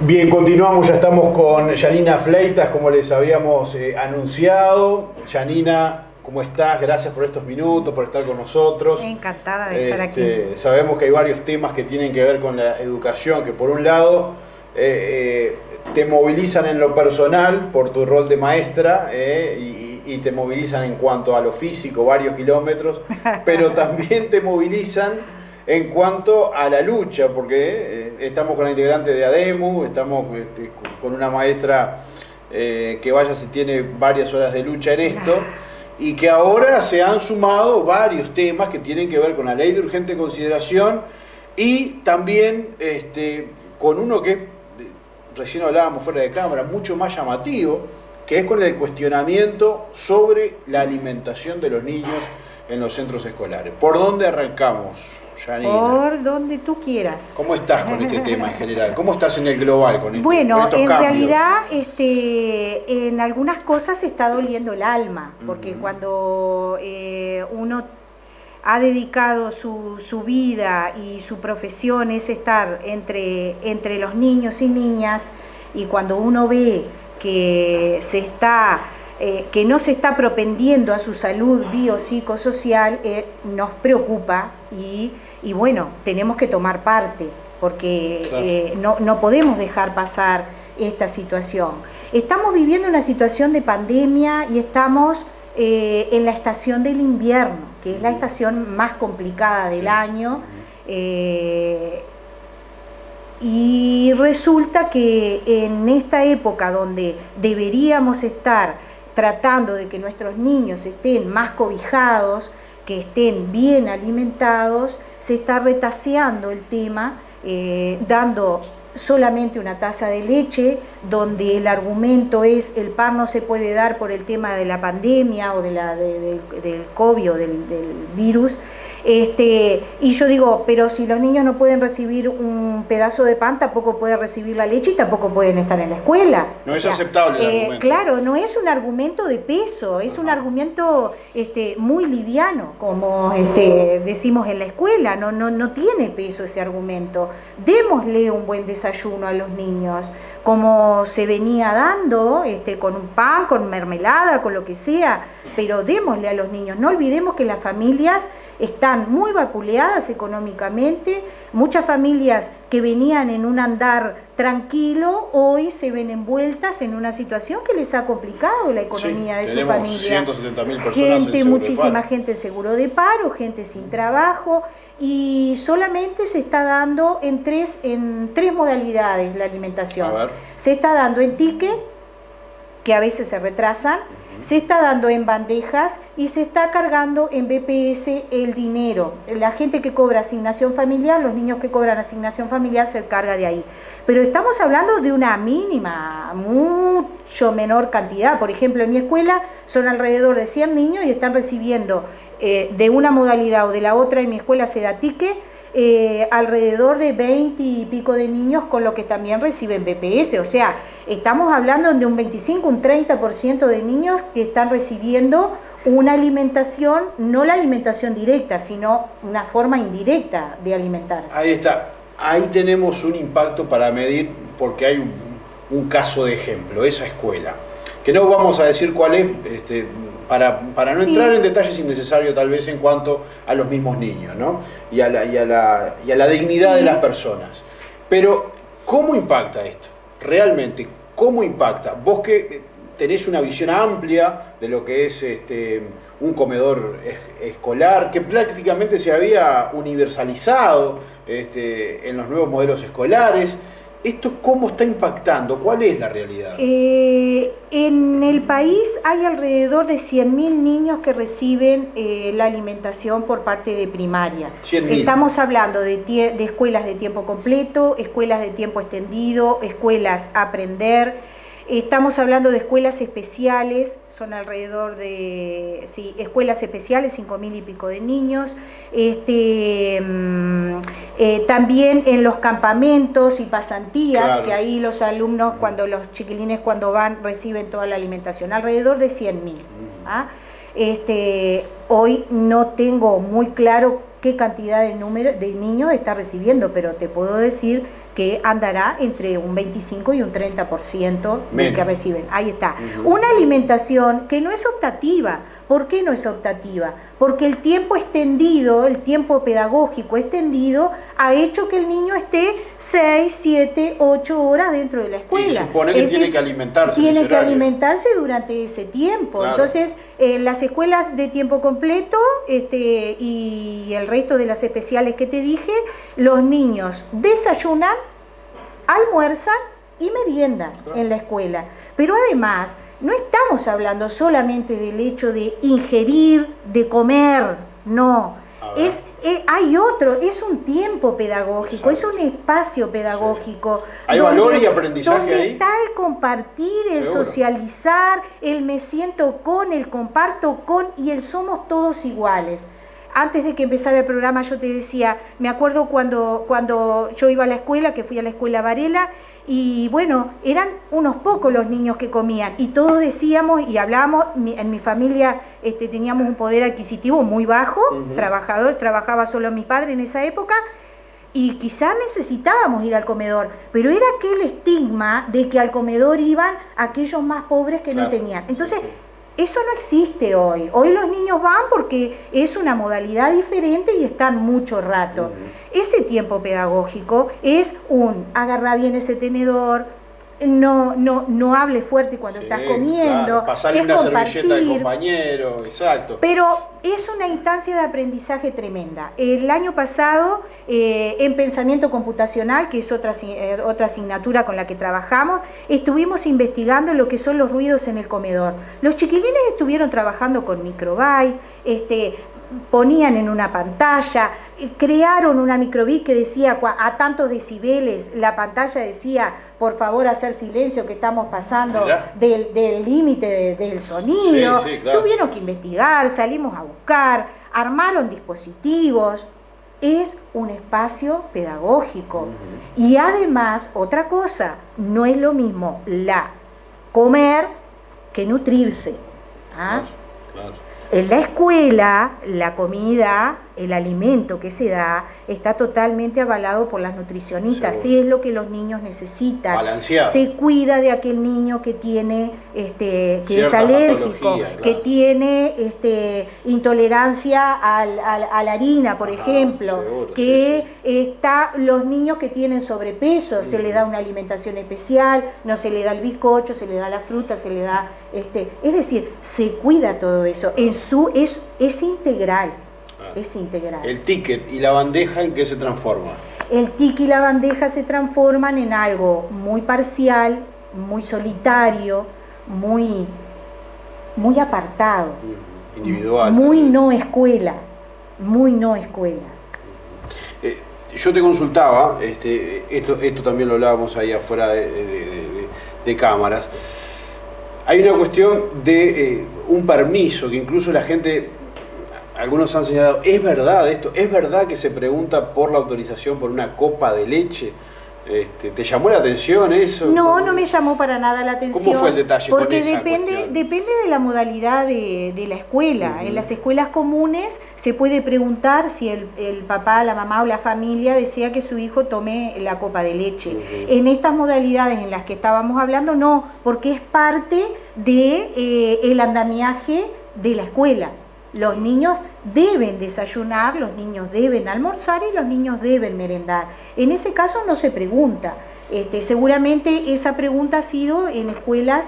Bien, continuamos, ya estamos con Yanina Fleitas, como les habíamos anunciado. Yanina, ¿cómo estás? Gracias por estos minutos, por estar con nosotros. Encantada de estar aquí. Sabemos que hay varios temas que tienen que ver con la educación, que por un lado te movilizan en lo personal por tu rol de maestra y te movilizan en cuanto a lo físico, varios kilómetros, pero también te movilizan en cuanto a la lucha, porque estamos con la integrante de ADEMU, estamos con una maestra que vaya si tiene varias horas de lucha en esto, y que ahora se han sumado varios temas que tienen que ver con la ley de urgente consideración y también con uno que recién hablábamos fuera de cámara, mucho más llamativo, que es con el cuestionamiento sobre la alimentación de los niños en los centros escolares. ¿Por dónde arrancamos, Yanina? Por donde tú quieras. ¿Cómo estás con este tema en general? ¿Cómo estás en el global con con Bueno, estos en cambios? realidad en algunas cosas está doliendo el alma, porque cuando uno ha dedicado su vida y su profesión es estar entre los niños y niñas, y cuando uno ve que que no se está propendiendo a su salud biopsicosocial, nos preocupa y bueno, tenemos que tomar parte, porque Claro. no podemos dejar pasar esta situación. Estamos viviendo una situación de pandemia y estamos en la estación del invierno, que es la estación más complicada del año. Y resulta que en esta época donde deberíamos estar tratando de que nuestros niños estén más cobijados, que estén bien alimentados, se está retaseando el tema, dando solamente una taza de leche, donde el argumento es el pan no se puede dar por el tema de la pandemia o del COVID o del virus. Y yo digo, pero si los niños no pueden recibir un pedazo de pan, tampoco pueden recibir la leche y tampoco pueden estar en la escuela. No es aceptable el argumento. Claro, no es un argumento de peso, es un argumento muy liviano, como decimos en la escuela, no tiene peso ese argumento. Démosle un buen desayuno a los niños, como se venía dando, con un pan, con mermelada, con lo que sea, pero démosle a los niños. No olvidemos que las familias están muy vapuleadas económicamente, muchas familias que venían en un andar tranquilo, hoy se ven envueltas en una situación que les ha complicado la economía de su familia. 170.000 personas Muchísima gente en seguro de paro, gente sin trabajo, y solamente se está dando en tres modalidades la alimentación. A ver. Se está dando en ticket, que a veces se retrasan, se está dando en bandejas y se está cargando en BPS el dinero. La gente que cobra asignación familiar, los niños que cobran asignación familiar, se carga de ahí. Pero estamos hablando de una mínima, mucho menor cantidad. Por ejemplo, en mi escuela son alrededor de 100 niños y están recibiendo de una modalidad o de la otra. En mi escuela se da ticket, alrededor de 20 y pico de niños, con lo que también reciben BPS. O sea, estamos hablando de un 25, un 30% de niños que están recibiendo una alimentación, no la alimentación directa, sino una forma indirecta de alimentarse. Ahí está. Ahí tenemos un impacto para medir, porque hay un caso de ejemplo, esa escuela, que no vamos a decir cuál es, para no entrar en detalles innecesarios tal vez en cuanto a los mismos niños, ¿no? y a la dignidad de las personas. Pero, ¿cómo impacta esto? Realmente, ¿cómo impacta? Vos que tenés una visión amplia de lo que es un comedor escolar, que prácticamente se había universalizado en los nuevos modelos escolares, ¿esto cómo está impactando? ¿Cuál es la realidad? En el país hay alrededor de 100.000 niños que reciben la alimentación por parte de primaria. 100.000. Estamos hablando de escuelas de tiempo completo, escuelas de tiempo extendido, escuelas Aprender. Estamos hablando de escuelas especiales, son alrededor de, escuelas especiales, 5.000 y pico de niños. También en los campamentos y pasantías, claro, que ahí los alumnos, los chiquilines cuando van, reciben toda la alimentación, alrededor de 100.000. ¿Ah? Hoy no tengo muy claro qué cantidad de niños está recibiendo, pero te puedo decir que andará entre un 25 y un 30% del que reciben. Ahí está. Uh-huh. Una alimentación que no es optativa. ¿Por qué no es optativa? Porque el tiempo extendido, el tiempo pedagógico extendido, ha hecho que el niño esté 6, 7, 8 horas dentro de la escuela. Y supone que tiene que alimentarse. Tiene que alimentarse durante ese tiempo. Claro. Entonces, las escuelas de tiempo completo y el resto de las especiales que te dije, los niños desayunan, almuerzan y meriendan en la escuela. Pero además, no estamos hablando solamente del hecho de ingerir, de comer, no. Hay otro, es un tiempo pedagógico, es un espacio pedagógico. Sí. ¿Hay valor y aprendizaje donde ahí? Está el compartir, el socializar, el me siento con, el comparto con y el somos todos iguales. Antes de que empezara el programa yo te decía, me acuerdo cuando yo iba a la escuela, que fui a la escuela Varela, y bueno, eran unos pocos los niños que comían y todos decíamos y hablábamos, en mi familia teníamos un poder adquisitivo muy bajo, trabajaba solo mi padre en esa época y quizás necesitábamos ir al comedor, pero era aquel estigma de que al comedor iban aquellos más pobres que no tenían. Entonces, eso no existe hoy. Hoy los niños van porque es una modalidad diferente y están mucho rato. Ese tiempo pedagógico es agarra bien ese tenedor, no hable fuerte cuando estás comiendo, claro, pasarle una servilleta al compañero, exacto. Pero es una instancia de aprendizaje tremenda. El año pasado, en pensamiento computacional, que es otra asignatura con la que trabajamos, estuvimos investigando lo que son los ruidos en el comedor. Los chiquilines estuvieron trabajando con microbyte, ponían en una pantalla, crearon una microbit que decía a tantos decibeles, la pantalla decía, por favor hacer silencio que estamos pasando del límite del sonido. Sí, claro. Tuvieron que investigar, salimos a buscar, armaron dispositivos. Es un espacio pedagógico. Y además, otra cosa, no es lo mismo comer que nutrirse. ¿Ah? Claro. En la escuela, la comida, el alimento que se da, está totalmente avalado por las nutricionistas. Sí, es lo que los niños necesitan. Balanceado. Se cuida de aquel niño que tiene, que es alérgico, que tiene intolerancia a la harina, por ejemplo, seguro, que está los niños que tienen sobrepeso, se le da una alimentación especial, no se le da el bizcocho, se le da la fruta, se le da es decir, se cuida todo eso. Es integral. Es integral. El ticket y la bandeja, ¿en qué se transforma? El ticket y la bandeja se transforman en algo muy parcial, muy solitario, muy apartado. Individual. Muy no escuela. Muy no escuela. Yo te consultaba, esto también lo hablábamos ahí afuera de cámaras. Hay una cuestión de un permiso que incluso la gente, algunos han señalado, ¿es verdad esto? ¿Es verdad que se pregunta por la autorización por una copa de leche? ¿Te llamó la atención eso? No me llamó para nada la atención. ¿Cómo fue el detalle porque con esa cuestión? Depende de la modalidad de la escuela. En las escuelas comunes se puede preguntar si el papá, la mamá o la familia desea que su hijo tome la copa de leche. En estas modalidades en las que estábamos hablando, no, porque es parte del andamiaje de la escuela. Los niños deben desayunar, los niños deben almorzar y los niños deben merendar. En ese caso no se pregunta. Seguramente esa pregunta ha sido en escuelas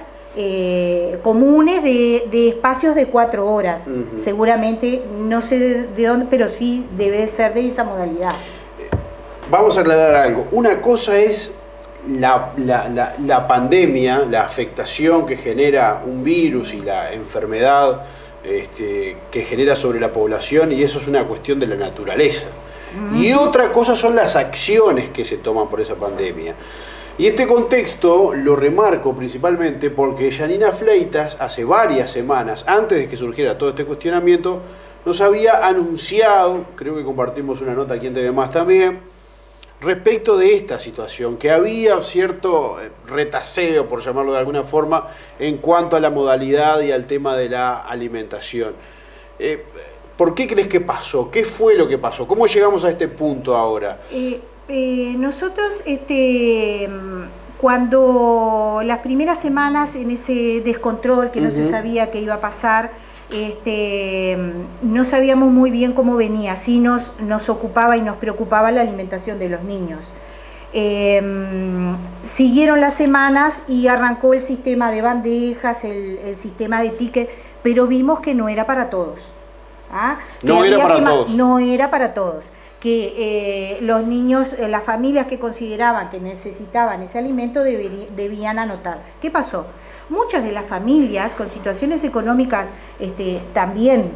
comunes de espacios de 4 horas. Seguramente, no sé de dónde, pero sí debe ser de esa modalidad. Vamos a aclarar algo. Una cosa es la pandemia, la afectación que genera un virus y la enfermedad que genera sobre la población, y eso es una cuestión de la naturaleza. Y otra cosa son las acciones que se toman por esa pandemia. Y este contexto lo remarco principalmente porque Yanina Fleitas, hace varias semanas, antes de que surgiera todo este cuestionamiento, nos había anunciado, creo que compartimos una nota aquí en TV Más también, respecto de esta situación, que había cierto retaseo, por llamarlo de alguna forma, en cuanto a la modalidad y al tema de la alimentación. ¿Por qué crees que pasó? ¿Qué fue lo que pasó? ¿Cómo llegamos a este punto ahora? nosotros, cuando las primeras semanas en ese descontrol que no se sabía qué iba a pasar, no sabíamos muy bien cómo venía, sí nos ocupaba y nos preocupaba la alimentación de los niños. Siguieron las semanas y arrancó el sistema de bandejas, el sistema de ticket, pero vimos que no era para todos. ¿Ah? No era para todos. No era para todos. Que los niños, las familias que consideraban que necesitaban ese alimento debían anotarse. ¿Qué pasó? Muchas de las familias con situaciones económicas también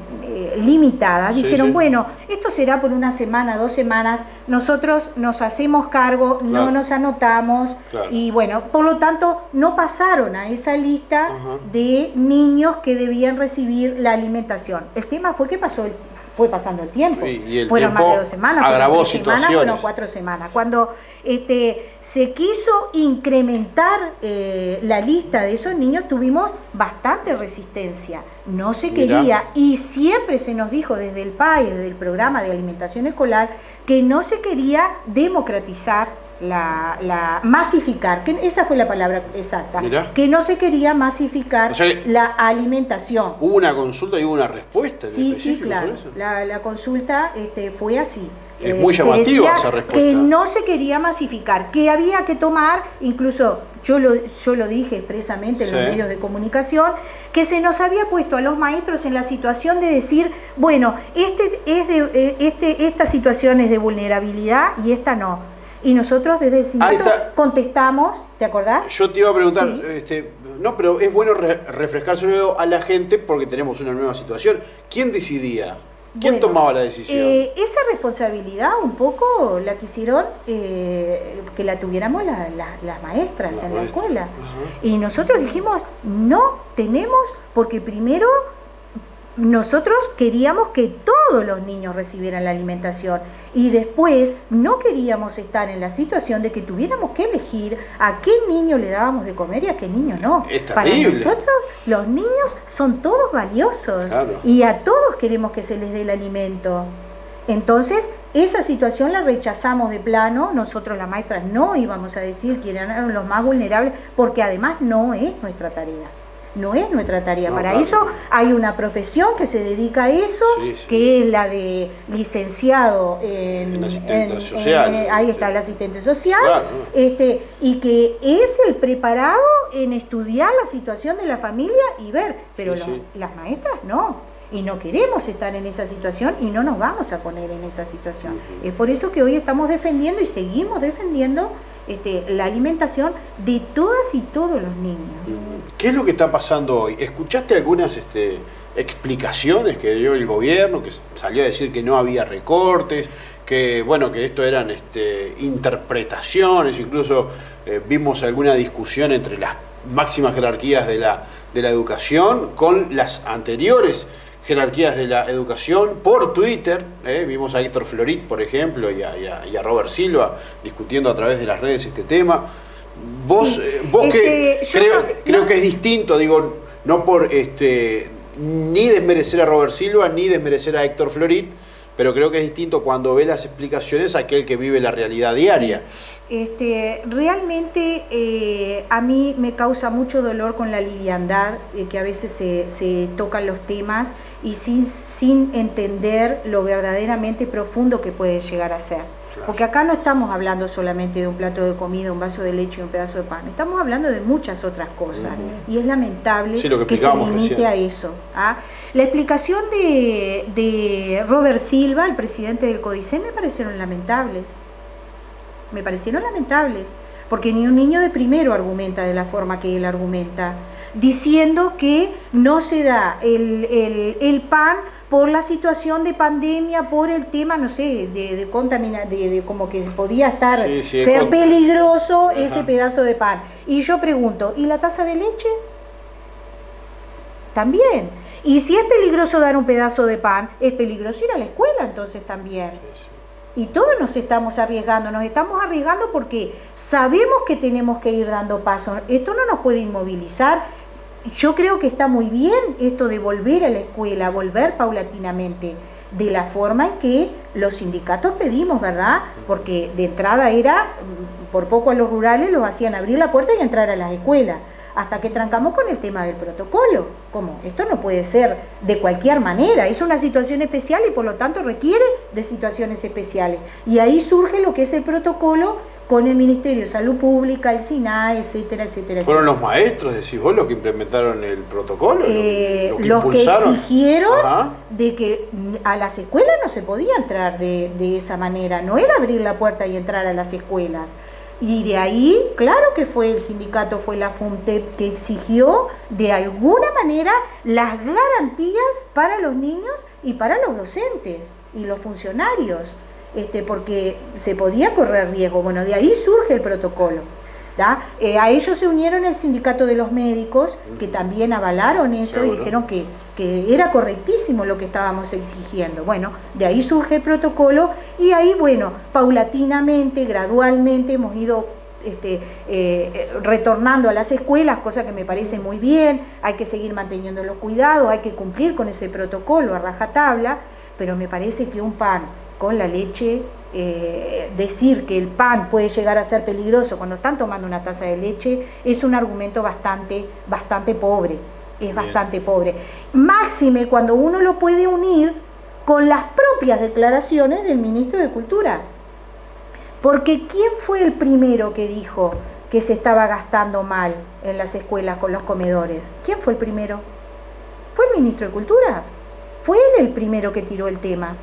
limitadas dijeron, bueno, esto será por una semana, 2 semanas, nosotros nos hacemos cargo, no nos anotamos, y bueno, por lo tanto no pasaron a esa lista de niños que debían recibir la alimentación. El tema fue que fue pasando el tiempo, y el fueron tiempo más de 2 semanas, agravó fueron 3 semanas, fueron 4 semanas. Cuando se quiso incrementar la lista de esos niños, tuvimos bastante resistencia, no se quería, y siempre se nos dijo desde el PAE, desde el programa de alimentación escolar, que no se quería democratizar, masificar, que esa fue la palabra exacta, que no se quería masificar, o sea, la alimentación. ¿Hubo una consulta y hubo una respuesta? Sí, claro, la consulta fue así. Es muy llamativa esa respuesta. Que no se quería masificar, que había que tomar, incluso yo lo dije expresamente en los medios de comunicación, que se nos había puesto a los maestros en la situación de decir, bueno, esta situación es de vulnerabilidad y esta no. Y nosotros desde el sindicato contestamos, ¿te acordás? Yo te iba a preguntar, no, pero es bueno refrescárselo a la gente porque tenemos una nueva situación. ¿Quién decidía? ¿Quién tomaba la decisión? Esa responsabilidad un poco la quisieron que la tuviéramos las maestras en la escuela. Y nosotros dijimos, no tenemos, porque primero nosotros queríamos que todos los niños recibieran la alimentación y después no queríamos estar en la situación de que tuviéramos que elegir a qué niño le dábamos de comer y a qué niño no. Para nosotros los niños son todos valiosos y a todos queremos que se les dé el alimento. Entonces esa situación la rechazamos de plano, nosotros las maestras no íbamos a decir que eran los más vulnerables porque además no es nuestra tarea. No es nuestra tarea, para eso hay una profesión que se dedica a eso, que es la de licenciado en asistente social. Ahí está el asistente social, y que es el preparado en estudiar la situación de la familia y ver, pero las maestras no, y no queremos estar en esa situación y no nos vamos a poner en esa situación. Es por eso que hoy estamos defendiendo y seguimos defendiendo la alimentación de todas y todos los niños. ¿Qué es lo que está pasando hoy? ¿Escuchaste algunas explicaciones que dio el gobierno, que salió a decir que no había recortes, que bueno, que esto eran interpretaciones, incluso vimos alguna discusión entre las máximas jerarquías de la educación con las anteriores jerarquías de la educación por Twitter? Vimos a Héctor Florit, por ejemplo, y a Robert Silva discutiendo a través de las redes este tema. Vos que creo que es distinto, digo, no por ni desmerecer a Robert Silva ni desmerecer a Héctor Florit, pero creo que es distinto cuando ve las explicaciones a aquel que vive la realidad diaria. Realmente a mí me causa mucho dolor con la liviandad que a veces se tocan los temas y sin entender lo verdaderamente profundo que puede llegar a ser. Porque acá no estamos hablando solamente de un plato de comida, un vaso de leche y un pedazo de pan. Estamos hablando de muchas otras cosas. Y es lamentable que se limite a eso. La explicación de Robert Silva, el presidente del CODICEN, me parecieron lamentables. Porque ni un niño de primero argumenta de la forma que él argumenta, diciendo que no se da el pan por la situación de pandemia, por el tema, no sé, de como que podía ser peligroso ese pedazo de pan. Y yo pregunto, ¿y la taza de leche? También. Y si es peligroso dar un pedazo de pan, es peligroso ir a la escuela entonces también. Y todos nos estamos arriesgando porque sabemos que tenemos que ir dando pasos. Esto no nos puede inmovilizar. Yo creo que está muy bien esto de volver a la escuela, volver paulatinamente, de la forma en que los sindicatos pedimos, ¿verdad? Porque de entrada era, por poco a los rurales los hacían abrir la puerta y entrar a las escuelas, hasta que trancamos con el tema del protocolo. ¿Cómo? Esto no puede ser de cualquier manera, es una situación especial y por lo tanto requiere de situaciones especiales. Y ahí surge lo que es el protocolo con el Ministerio de Salud Pública, el SINAE, etcétera, etcétera. ¿Fueron los maestros, decís vos, los que implementaron el protocolo? Los que exigieron de que a las escuelas no se podía entrar de esa manera, no era abrir la puerta y entrar a las escuelas. Y de ahí, claro que fue el sindicato, fue la FUNTEP que exigió de alguna manera las garantías para los niños y para los docentes y los funcionarios, porque se podía correr riesgo. Bueno, de ahí surge el protocolo. A ellos se unieron el sindicato de los médicos, que también avalaron eso. ¿Seguro? Y dijeron que era correctísimo lo que estábamos exigiendo. Bueno, de ahí surge el protocolo y ahí, bueno, paulatinamente, gradualmente hemos ido retornando a las escuelas, cosa que me parece muy bien. Hay que seguir manteniendo los cuidados, hay que cumplir con ese protocolo a rajatabla, pero me parece que un pan con la leche, decir que el pan puede llegar a ser peligroso cuando están tomando una taza de leche es un argumento bastante pobre, es bastante pobre. Máxime cuando uno lo puede unir con las propias declaraciones del ministro de Cultura. Porque ¿quién fue el primero que dijo que se estaba gastando mal en las escuelas con los comedores? ¿Quién fue el primero? Fue el ministro de Cultura. Fue él el primero que tiró el tema.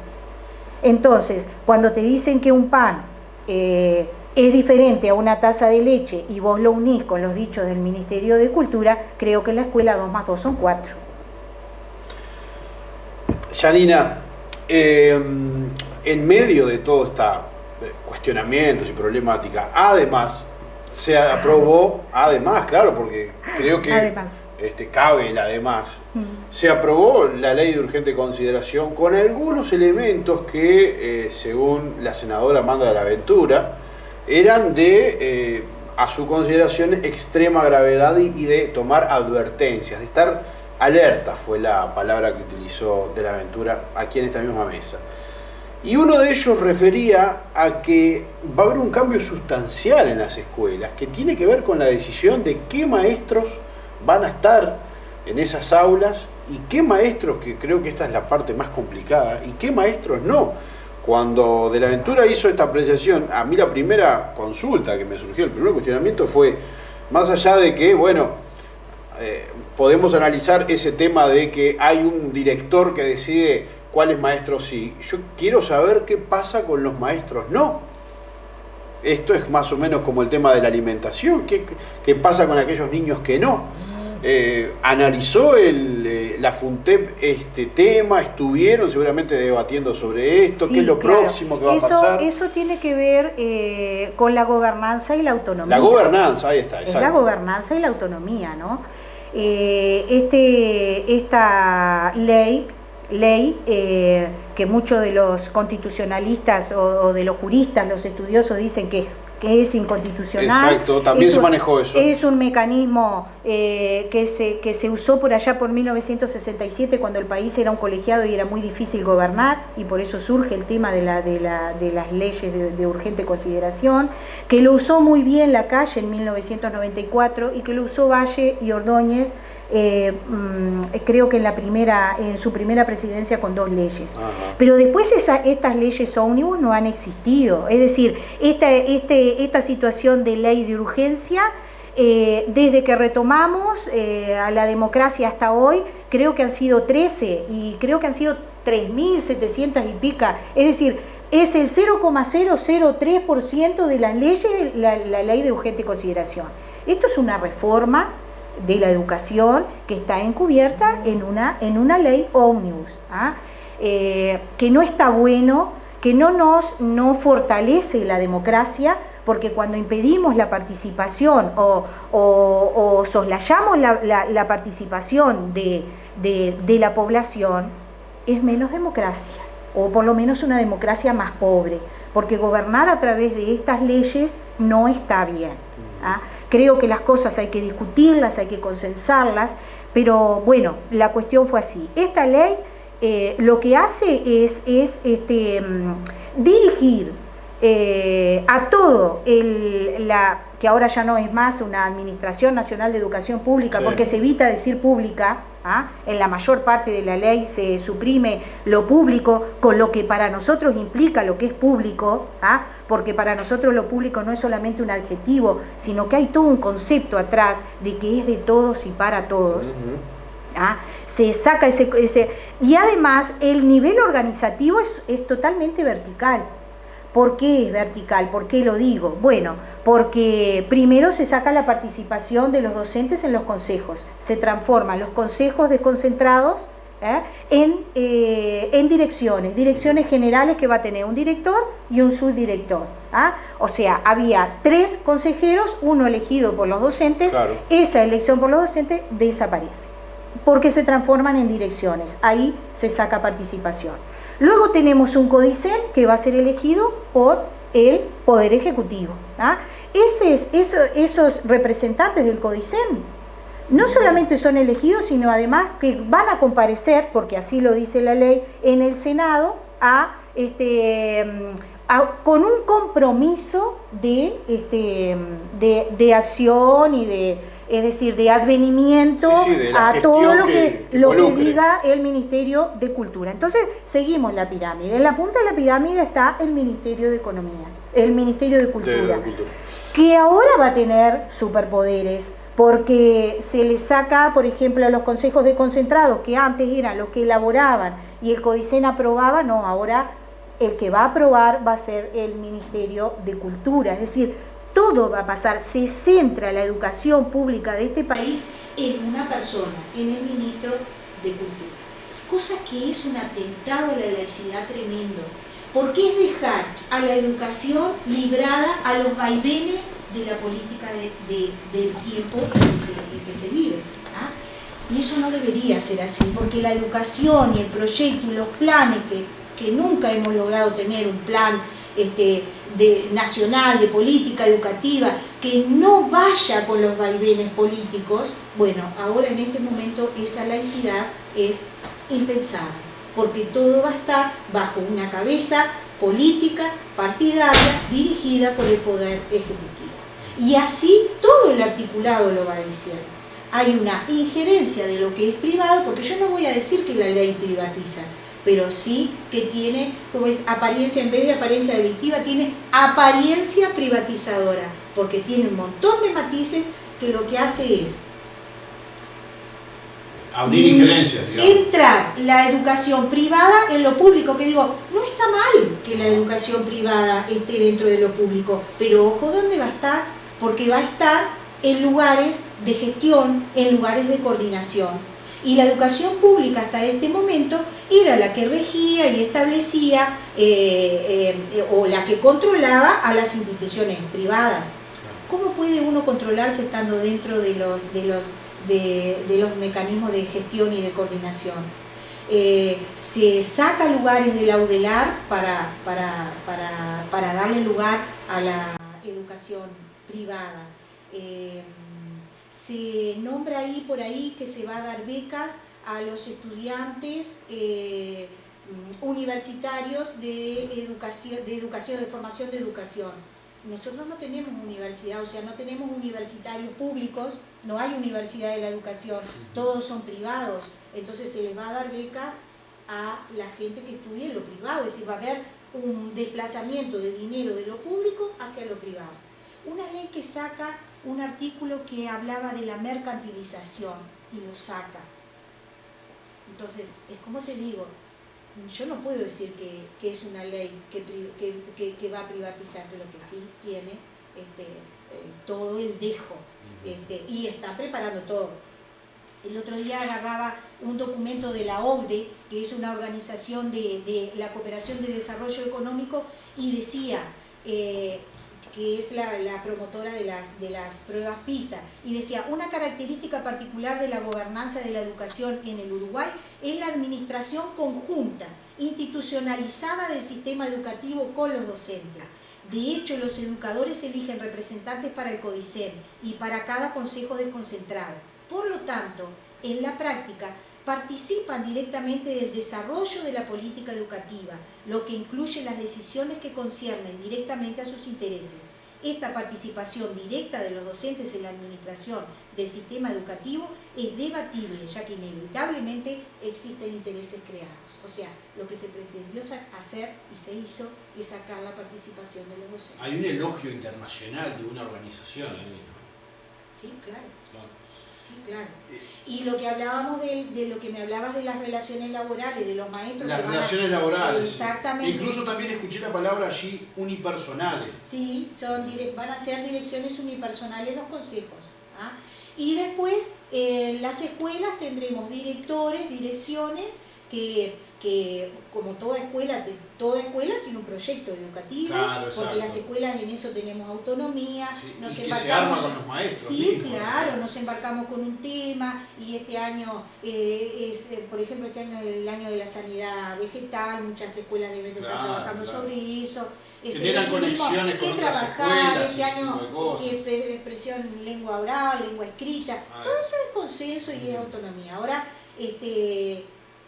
Entonces, cuando te dicen que un pan es diferente a una taza de leche y vos lo unís con los dichos del Ministerio de Cultura, creo que en la escuela 2 más 2 son 4. Yanina, en medio de todo este cuestionamientos y problemática, además se aprobó, claro, porque creo que cabe el además, se aprobó la ley de urgente consideración con algunos elementos que, según la senadora Amanda de la Ventura, eran de, a su consideración, extrema gravedad y de tomar advertencias, de estar alerta, fue la palabra que utilizó de la Ventura aquí en esta misma mesa. Y uno de ellos refería a que va a haber un cambio sustancial en las escuelas, que tiene que ver con la decisión de qué maestros van a estar en esas aulas y qué maestros, que creo que esta es la parte más complicada, y qué maestros no. Cuando De la Ventura hizo esta apreciación, a mí la primera consulta que me surgió, el primer cuestionamiento fue, más allá de que, bueno, podemos analizar ese tema de que hay un director que decide cuáles maestros sí, yo quiero saber qué pasa con los maestros no. Esto es más o menos como el tema de la alimentación, qué pasa con aquellos niños que no. Analizó la FUNTEP este tema, estuvieron seguramente debatiendo sobre esto, qué es lo próximo que va a pasar. Eso tiene que ver con la gobernanza y la autonomía. La gobernanza, ahí está, exacto. Es la gobernanza y la autonomía, ¿no? Esta ley que muchos de los constitucionalistas o de los juristas, los estudiosos dicen que es inconstitucional. Exacto, también se manejó eso. Es un mecanismo que se usó por allá por 1967, cuando el país era un colegiado y era muy difícil gobernar, y por eso surge el tema de las leyes de urgente consideración, que lo usó muy bien Lacalle en 1994 y que lo usó Valle y Ordóñez, creo que en su primera presidencia, con 2 leyes. Ajá. Pero después estas leyes ómnibus no han existido. Es decir, esta situación de ley de urgencia, desde que retomamos a la democracia hasta hoy, creo que han sido 13 y creo que han sido 3.700 y pica. Es decir, es el 0,003% de las leyes la ley de urgente consideración. Esto es una reforma de la educación que está encubierta en una ley ómnibus, que no está bueno, que no fortalece la democracia, porque cuando impedimos la participación o soslayamos la participación de la población, es menos democracia, o por lo menos una democracia más pobre, porque gobernar a través de estas leyes no está bien. Creo que las cosas hay que discutirlas, hay que consensarlas, pero bueno, la cuestión fue así. Esta ley lo que hace es dirigir a todo que ahora ya no es más una Administración Nacional de Educación Pública, sí, porque se evita decir pública, en la mayor parte de la ley se suprime lo público, con lo que para nosotros implica lo que es público, porque para nosotros lo público no es solamente un adjetivo, sino que hay todo un concepto atrás de que es de todos y para todos. Se saca ese y además el nivel organizativo es totalmente vertical. ¿Por qué es vertical? ¿Por qué lo digo? Bueno, porque primero se saca la participación de los docentes en los consejos, se transforman los consejos desconcentrados en direcciones generales que va a tener un director y un subdirector. O sea, había 3 consejeros, uno elegido por los docentes, claro. Esa elección por los docentes desaparece, porque se transforman en direcciones, ahí se saca participación. Luego tenemos un CODICEN que va a ser elegido por el Poder Ejecutivo. Esos representantes del CODICEN no solamente son elegidos, sino además que van a comparecer, porque así lo dice la ley, en el Senado con un compromiso de acción y de advenimiento a todo lo que diga el Ministerio de Cultura. Entonces seguimos la pirámide. En la punta de la pirámide está el Ministerio de Economía, el Ministerio de Cultura, que ahora va a tener superpoderes, porque se le saca, por ejemplo, a los consejos desconcentrados, que antes eran los que elaboraban y el CODICEN aprobaba, no, ahora el que va a aprobar va a ser el Ministerio de Cultura. Es decir, todo va a pasar, se centra la educación pública de este país en una persona, en el ministro de Cultura. Cosa que es un atentado a la laicidad tremendo, porque es dejar a la educación librada a los vaivenes de la política del tiempo en que se vive. Y eso no debería ser así, porque la educación y el proyecto y los planes que nunca hemos logrado tener un plan nacional de política educativa que no vaya con los vaivenes políticos, bueno, ahora en este momento esa laicidad es impensada, porque todo va a estar bajo una cabeza política, partidaria, dirigida por el Poder Ejecutivo. Y así todo el articulado lo va diciendo. Hay una injerencia de lo que es privado, porque yo no voy a decir que la ley privatiza, pero sí que tiene, como es apariencia, en vez de apariencia delictiva, tiene apariencia privatizadora, porque tiene un montón de matices que lo que hace es abrir injerencias, digamos. Entrar la educación privada en lo público, que digo, no está mal que la educación privada esté dentro de lo público, pero ojo dónde va a estar, porque va a estar en lugares de gestión, en lugares de coordinación. Y la educación pública hasta este momento era la que regía y establecía o la que controlaba a las instituciones privadas. ¿Cómo puede uno controlarse estando dentro de los mecanismos de gestión y de coordinación? Se saca lugares de la UDELAR para darle lugar a la educación privada. Se nombra ahí por ahí que se va a dar becas a los estudiantes universitarios de formación de educación. Nosotros no tenemos universidad, o sea, no tenemos universitarios públicos, no hay universidad de la educación, todos son privados, entonces se les va a dar beca a la gente que estudie en lo privado, es decir, va a haber un desplazamiento de dinero de lo público hacia lo privado. Una ley que saca un artículo que hablaba de la mercantilización y lo saca. Entonces, es como te digo, yo no puedo decir que es una ley que va a privatizar, pero que sí tiene todo el dejo y está preparando todo. El otro día agarraba un documento de la OCDE, que es una organización de la cooperación de desarrollo económico, y decía que es la promotora de las pruebas PISA, y decía, una característica particular de la gobernanza de la educación en el Uruguay es la administración conjunta, institucionalizada del sistema educativo con los docentes. De hecho, los educadores eligen representantes para el CODICEN y para cada consejo desconcentrado. Por lo tanto, en la práctica, participan directamente del desarrollo de la política educativa, lo que incluye las decisiones que conciernen directamente a sus intereses. Esta participación directa de los docentes en la administración del sistema educativo es debatible, ya que inevitablemente existen intereses creados. O sea, lo que se pretendió hacer y se hizo es sacar la participación de los docentes. Hay un elogio internacional de una organización ahí, ¿no? Sí, claro. Claro. Sí, claro. Y lo que hablábamos de lo que me hablabas de las relaciones laborales, de los maestros. Las relaciones laborales. Exactamente. Incluso también escuché la palabra allí, unipersonales. Sí, van a ser direcciones unipersonales los consejos. ¿Ah? Y después en las escuelas tendremos directores, direcciones que como toda escuela tiene un proyecto educativo, claro, porque las escuelas en eso tenemos autonomía, sí, nos y embarcamos, que se arma con los maestros. Sí, mismos, claro, ¿no? nos embarcamos con un tema y este año por ejemplo, este año es el año de la sanidad vegetal, muchas escuelas deben de estar trabajando sobre eso. Generan conexiones con otras escuelas, este año, expresión lengua oral, lengua escrita, todo eso es consenso y es autonomía. Ahora,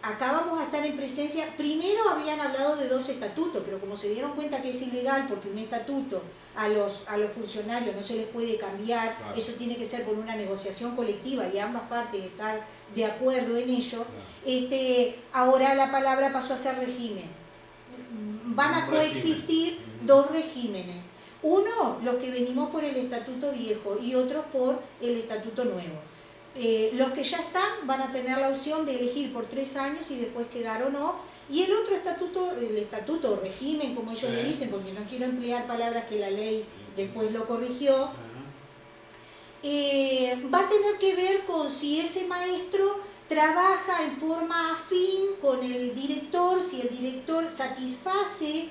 acá vamos a estar en presencia, primero habían hablado de 2 estatutos, pero como se dieron cuenta que es ilegal porque un estatuto a los funcionarios no se les puede cambiar, claro. Eso tiene que ser por una negociación colectiva y ambas partes estar de acuerdo en ello, claro. Ahora la palabra pasó a ser régimen. Van a coexistir 2 regímenes. Uno, los que venimos por el estatuto viejo y otros por el estatuto nuevo. Los que ya están van a tener la opción de elegir por 3 años y después quedar o no. Y el otro estatuto, el estatuto o régimen, como ellos le dicen, porque no quiero emplear palabras que la ley después lo corrigió, va a tener que ver con si ese maestro trabaja en forma afín con el director, si el director satisface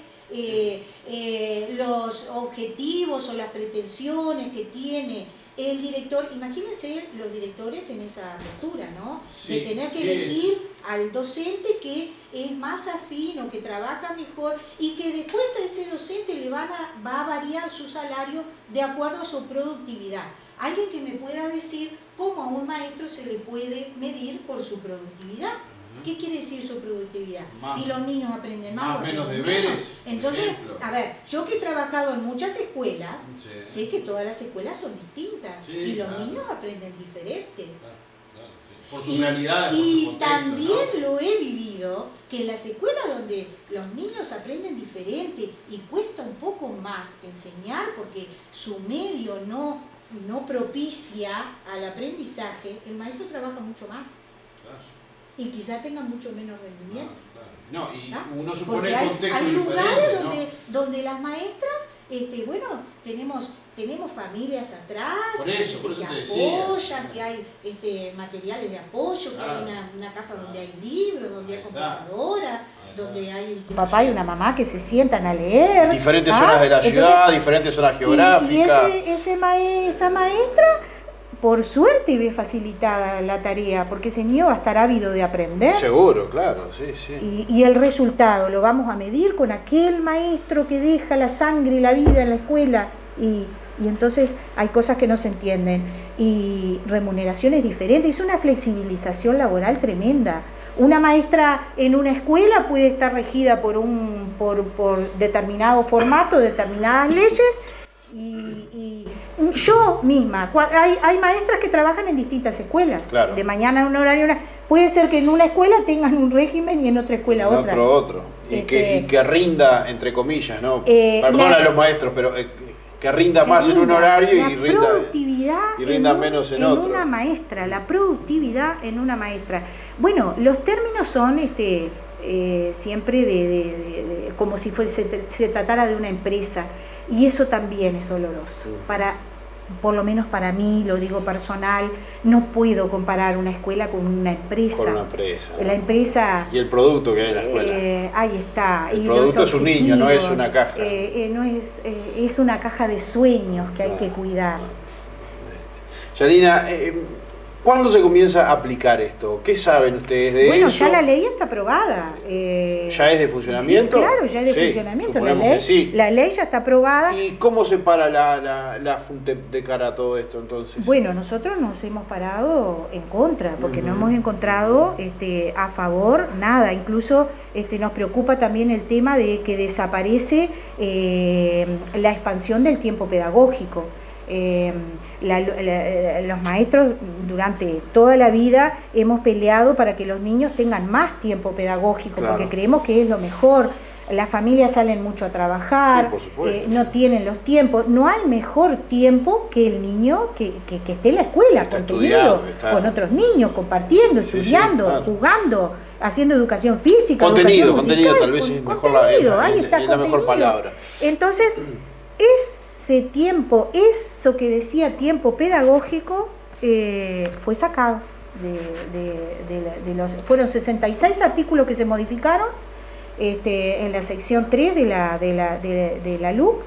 los objetivos o las pretensiones que tiene el director. Imagínense los directores en esa postura, ¿no? Sí, de tener que elegir al docente que es más afín o que trabaja mejor y que después a ese docente le va a variar su salario de acuerdo a su productividad. Alguien que me pueda decir cómo a un maestro se le puede medir por su productividad. ¿Qué quiere decir su productividad? Si los niños aprenden más o menos aprenden deberes. Menos. Entonces, a ver, yo que he trabajado en muchas escuelas, sé que todas las escuelas son distintas y los niños aprenden diferente. Por sus realidades, por y su contexto, también ¿no? lo he vivido, que en las escuelas donde los niños aprenden diferente y cuesta un poco más enseñar porque su medio no propicia al aprendizaje, el maestro trabaja mucho más. Claro. Y quizá tenga mucho menos rendimiento. No, y ¿no? uno supone porque el contexto hay lugares diferente, donde las maestras, bueno, tenemos familias atrás, por eso que te apoyan, decía. que hay materiales de apoyo, Claro. que hay una casa donde hay libros, donde hay Ahí computadora, está. donde hay un papá y una mamá que se sientan a leer. Diferentes zonas de la ciudad, diferentes zonas geográficas. Y esa maestra, por suerte, ve facilitada la tarea, porque ese niño va a estar ávido de aprender. Seguro, claro, sí. Y el resultado lo vamos a medir con aquel maestro que deja la sangre y la vida en la escuela. Y entonces hay cosas que no se entienden. Y remuneraciones diferentes. Es una flexibilización laboral tremenda. Una maestra en una escuela puede estar regida por determinado formato, determinadas leyes. Y yo misma, hay maestras que trabajan en distintas escuelas, claro. De mañana en un horario, puede ser que en una escuela tengan un régimen y en otra escuela otra. Otro. Y que rinda, entre comillas, ¿no? Perdona a los maestros, pero que rinda más en un horario y rinda menos en otro. Una maestra, la productividad en una maestra. Bueno, los términos son siempre como si se tratara de una empresa. Y eso también es doloroso. Por lo menos para mí, lo digo personal, no puedo comparar una escuela con una empresa. Con una empresa. La empresa... Y el producto que hay en la escuela. Ahí está. El producto es un niño, no es una caja. Es una caja de sueños que hay que cuidar. Yanina, ¿Cuándo se comienza a aplicar esto? ¿Qué saben ustedes de Bueno, eso? ya la ley está aprobada. ¿Ya es de funcionamiento? Sí, claro, ya es de Sí, funcionamiento. suponemos que sí. La ley ya está aprobada. ¿Y cómo se para la FUNTEP de cara a todo esto entonces? Bueno, nosotros nos hemos parado en contra, porque no hemos encontrado a favor nada. Incluso nos preocupa también el tema de que desaparece la expansión del tiempo pedagógico. Los maestros durante toda la vida hemos peleado para que los niños tengan más tiempo pedagógico, claro, porque creemos que es lo mejor. Las familias salen mucho a trabajar, sí, no tienen los tiempos. No hay mejor tiempo que el niño que esté en la escuela, contenido, con otros niños, compartiendo, estudiando, claro, jugando, haciendo educación física, contenido musical, tal vez es mejor la mejor palabra. Entonces, ese tiempo, eso que decía tiempo pedagógico, fue sacado de los... Fueron 66 artículos que se modificaron en la sección 3 de la LUC,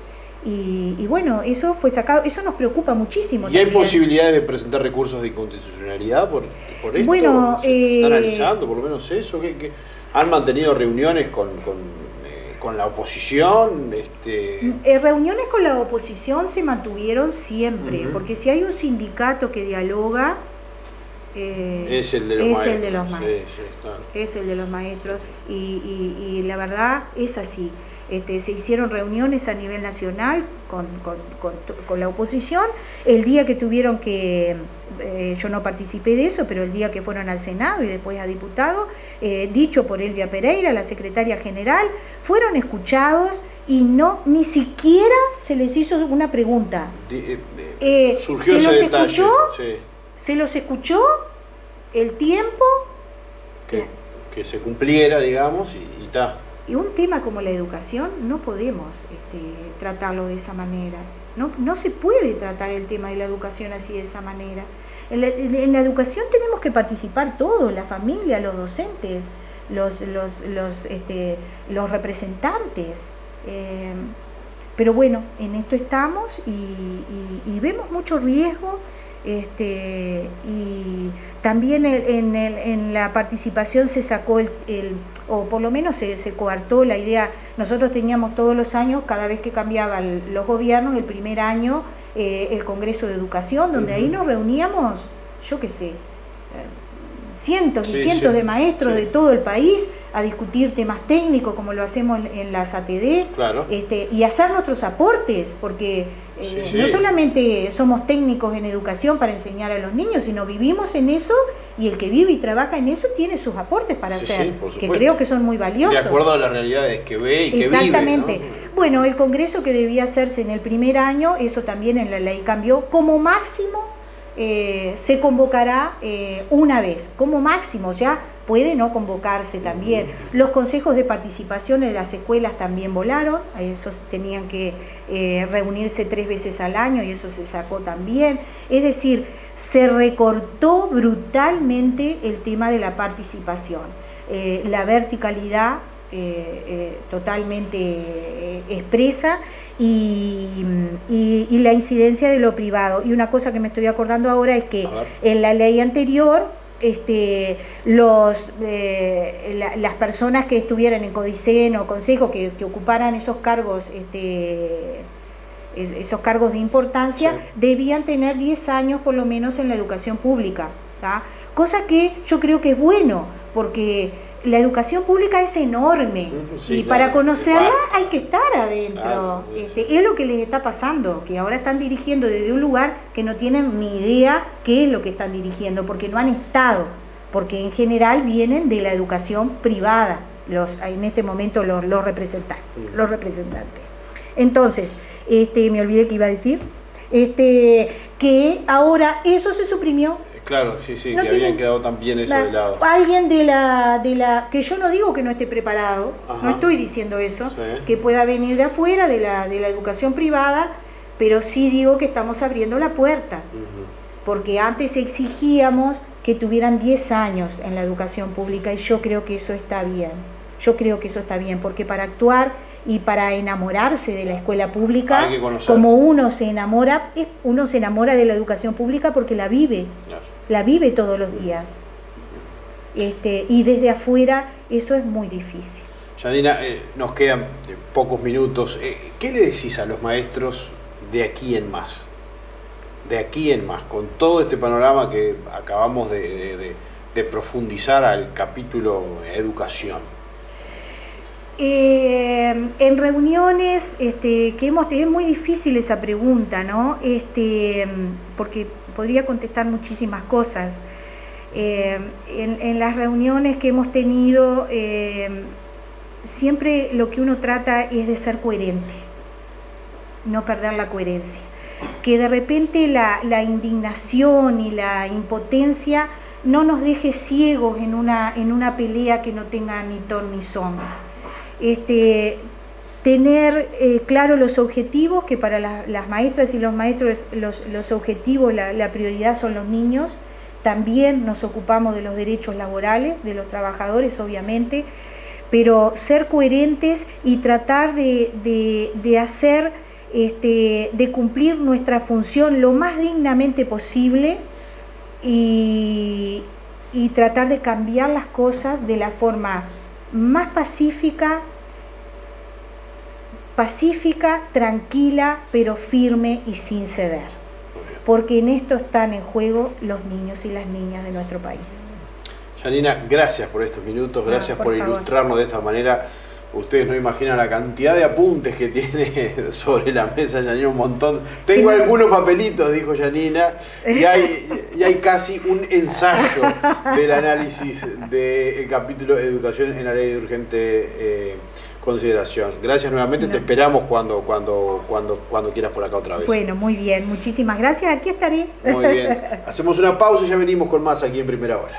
y bueno, eso fue sacado. Eso nos preocupa muchísimo. ¿Y hay también posibilidades de presentar recursos de inconstitucionalidad por esto? Bueno, ¿Se está analizando por lo menos eso? ¿Que han mantenido reuniones con la oposición? Reuniones con la oposición se mantuvieron siempre, porque si hay un sindicato que dialoga, es el de los maestros. Es el de los maestros, y la verdad es así. Se hicieron reuniones a nivel nacional con la oposición. El día que tuvieron que, yo no participé de eso, pero el día que fueron al Senado y después a diputado, dicho por Elvia Pereira, la secretaria general, fueron escuchados y ni siquiera se les hizo una pregunta. Surgió ese detalle. Se los escuchó el tiempo que se cumpliera, digamos, y está. Y un tema como la educación no podemos tratarlo de esa manera. No se puede tratar el tema de la educación así, de esa manera. En la educación tenemos que participar todos, la familia, los docentes, los representantes. Pero bueno, en esto estamos y vemos mucho riesgo. Y también en la participación se sacó o por lo menos se coartó la idea. Nosotros teníamos todos los años, cada vez que cambiaban los gobiernos, el primer año el Congreso de Educación, donde ahí nos reuníamos, yo qué sé, cientos y cientos de maestros de todo el país a discutir temas técnicos, como lo hacemos en las ATD, claro, y hacer nuestros aportes, porque no solamente somos técnicos en educación para enseñar a los niños, sino vivimos en eso, y el que vive y trabaja en eso tiene sus aportes para hacer, que creo que son muy valiosos. De acuerdo a las realidades que ve y que vive. Exactamente. ¿No? Bueno, el congreso que debía hacerse en el primer año, eso también en la ley cambió, como máximo se convocará una vez, como máximo, ya puede no convocarse también. Los consejos de participación en las escuelas también volaron, esos tenían que reunirse 3 veces al año y eso se sacó también. Es decir, se recortó brutalmente el tema de la participación. La verticalidad totalmente expresa y la incidencia de lo privado. Y una cosa que me estoy acordando ahora es que en la ley anterior las personas que estuvieran en Codicen o consejo que ocuparan esos cargos esos cargos de importancia, debían tener 10 años por lo menos en la educación pública, ¿tá? Cosa que yo creo que es bueno, porque la educación pública es enorme, y para conocerla hay que estar adentro. Es lo que les está pasando, que ahora están dirigiendo desde un lugar que no tienen ni idea qué es lo que están dirigiendo, porque no han estado, porque en general vienen de la educación privada, en este momento los representantes. Entonces, me olvidé que iba a decir, que ahora eso se suprimió. Claro, sí, no que habían quedado también eso de lado. Alguien que yo no digo que no esté preparado, no estoy diciendo eso, que pueda venir de afuera, de la educación privada, pero sí digo que estamos abriendo la puerta, porque antes exigíamos que tuvieran 10 años en la educación pública, y yo creo que eso está bien. Yo creo que eso está bien, porque para actuar y para enamorarse de la escuela pública, hay que conocer. como uno se enamora de la educación pública porque la vive, Claro. la vive todos los días. Y desde afuera eso es muy difícil. Janina, nos quedan pocos minutos. ¿Qué le decís a los maestros de aquí en más? De aquí en más, con todo este panorama que acabamos de profundizar al capítulo educación. En reuniones que es muy difícil esa pregunta, ¿no? Porque podría contestar muchísimas cosas. En las reuniones que hemos tenido, siempre lo que uno trata es de ser coherente, no perder la coherencia. Que de repente la indignación y la impotencia no nos deje ciegos en una pelea que no tenga ni ton ni son. Tener claro los objetivos, que para las maestras y los maestros los objetivos, la prioridad son los niños. También nos ocupamos de los derechos laborales de los trabajadores, obviamente, pero ser coherentes y tratar de hacer, de cumplir nuestra función lo más dignamente posible y tratar de cambiar las cosas de la forma más pacífica, tranquila, pero firme y sin ceder. Porque en esto están en juego los niños y las niñas de nuestro país. Janina, gracias por estos minutos, gracias por favor. ilustrarnos de esta manera. Ustedes no imaginan la cantidad de apuntes que tiene sobre la mesa Janina, un montón. Tengo algunos papelitos, dijo Janina, y hay casi un ensayo del análisis del capítulo Educación en la Ley de Urgente Consideración. Gracias nuevamente, te esperamos cuando quieras por acá otra vez. Bueno, muy bien, muchísimas gracias, aquí estaré. Muy bien, hacemos una pausa y ya venimos con más aquí en Primera Hora.